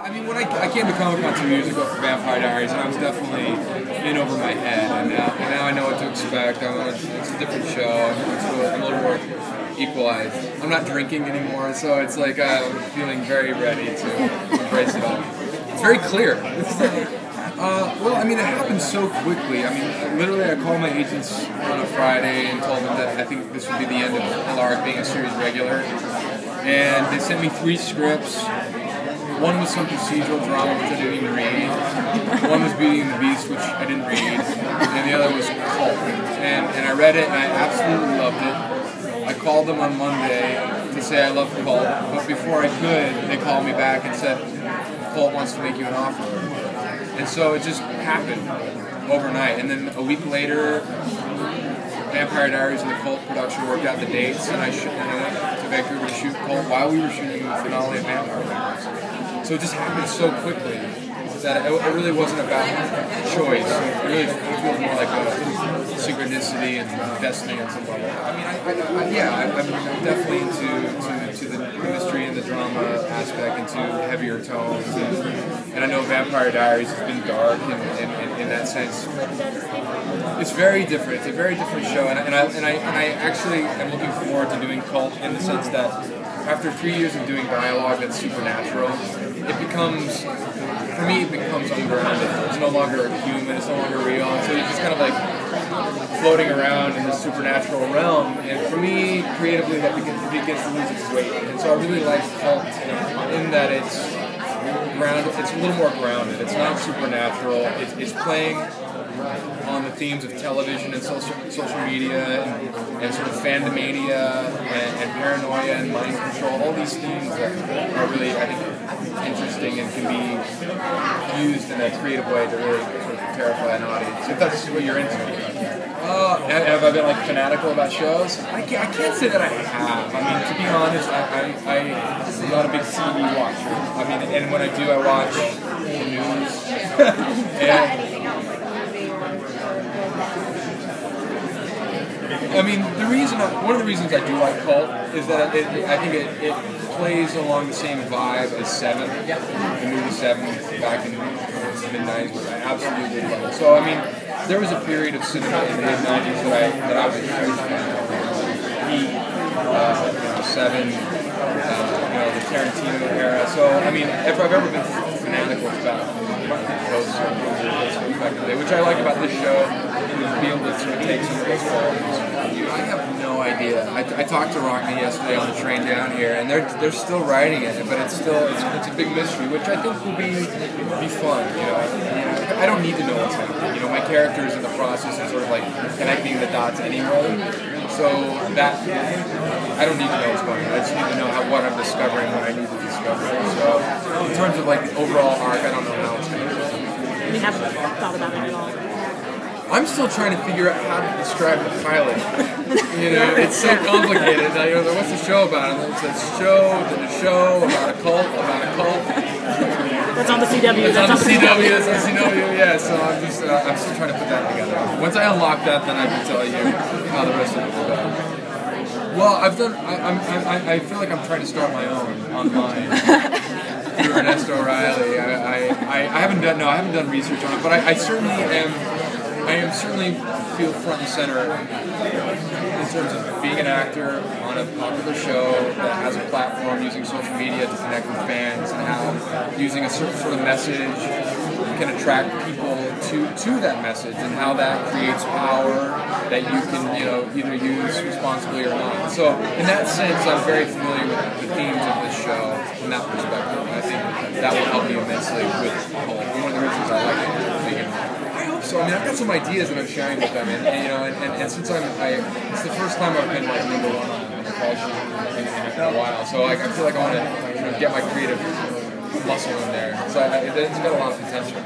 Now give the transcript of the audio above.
I mean, when I came to Comic-Con 2 years ago for Vampire Diaries, and I was definitely in over my head, and now I know what to expect. It's a different show. I'm a little more equalized. I'm not drinking anymore, so it's like I'm feeling very ready to embrace it all. It's very clear. Well, I mean, it happened so quickly. I mean, literally, I called my agents on a Friday and told them that I think this would be the end of Alaric being a series regular. And they sent me 3 scripts. One was some procedural drama, which I didn't even read. One was Beauty and the Beast, which I didn't read. And the other was Cult. And I read it, and I absolutely loved it. I called them on Monday to say I love Cult. But before I could, they called me back and said, Cult wants to make you an offer. And so it just happened overnight. And then a week later, Vampire Diaries and the Cult production worked out the dates, and I went to Vancouver to shoot Cult while we were shooting the finale of Vampire Diaries. So it just happened so quickly that it really wasn't about choice. It really feels more like a synchronicity and destiny on some level. I mean, I'm definitely into the mystery and the drama aspect, into heavier tones, and I know Vampire Diaries has been dark in that sense. It's very different. It's a very different show, and I actually am looking forward to doing Cult in the sense that after 3 years of doing dialogue that's supernatural, it becomes ungrounded. It's no longer a human. It's no longer real. And so you're just kind of like floating around in this supernatural realm. And for me, creatively, that begins to lose its weight. And so I really like Cult in that it's grounded. It's a little more grounded. It's not supernatural. It's playing on the themes of television and social media and sort of fandomania and paranoia and mind control, all these themes that are really, I think, interesting and can be used in a creative way to really sort of terrify an audience, if that's what you're into. Have I been like fanatical about shows? I can't say that I have. I mean, to be honest, I'm not a big TV watcher. I mean, and when I do, I watch the news. I mean, one of the reasons I do like Cult is that I think it plays along the same vibe as Seven, the movie Seven back in the mid-90s, which I absolutely love. So, I mean, there was a period of cinema in the mid-90s that I was a huge fan of. Seven, the Tarantino era. So, I mean, if I've ever been fanatical, it's about those movies, which I like about this show, is be able to sort of take some of those qualities. I have no idea. I talked to Rockney yesterday on the train down here, and they're still writing it, but it's a big mystery, which I think will be fun. I don't need to know what's happening. My character is in the process of sort of like connecting the dots anyway. So that I don't need to know what's going on. I just need to know what I'm discovering when I need to discover it. So in terms of like the overall arc, I don't know how it's going to go. You haven't thought about it at all? I'm still trying to figure out how to describe the pilot. It's so complicated. What's the show about? And it's a show about a cult, That's on the CW. That's on the CW, yeah. So I'm still trying to put that together. Once I unlock that, then I can tell you how the rest of it will go. Well, I feel like I'm trying to start my own online through Ernesto O'Reilly. I haven't done research on it, but I certainly am. I certainly feel front and center in terms of being an actor on a popular show that has a platform, using social media to connect with fans, and how using a certain sort of message can attract people to that message, and how that creates power that you can either use responsibly or not. So in that sense, I'm very familiar with the themes of this show from that perspective, and I think that will help me immensely with Cult. One of the reasons I like it. So I mean, I've got some ideas that I'm sharing with them, and since it's the first time I've been like number one on the call sheet in a while, so I feel like I want to get my creative muscle in there. So it's got a lot of potential.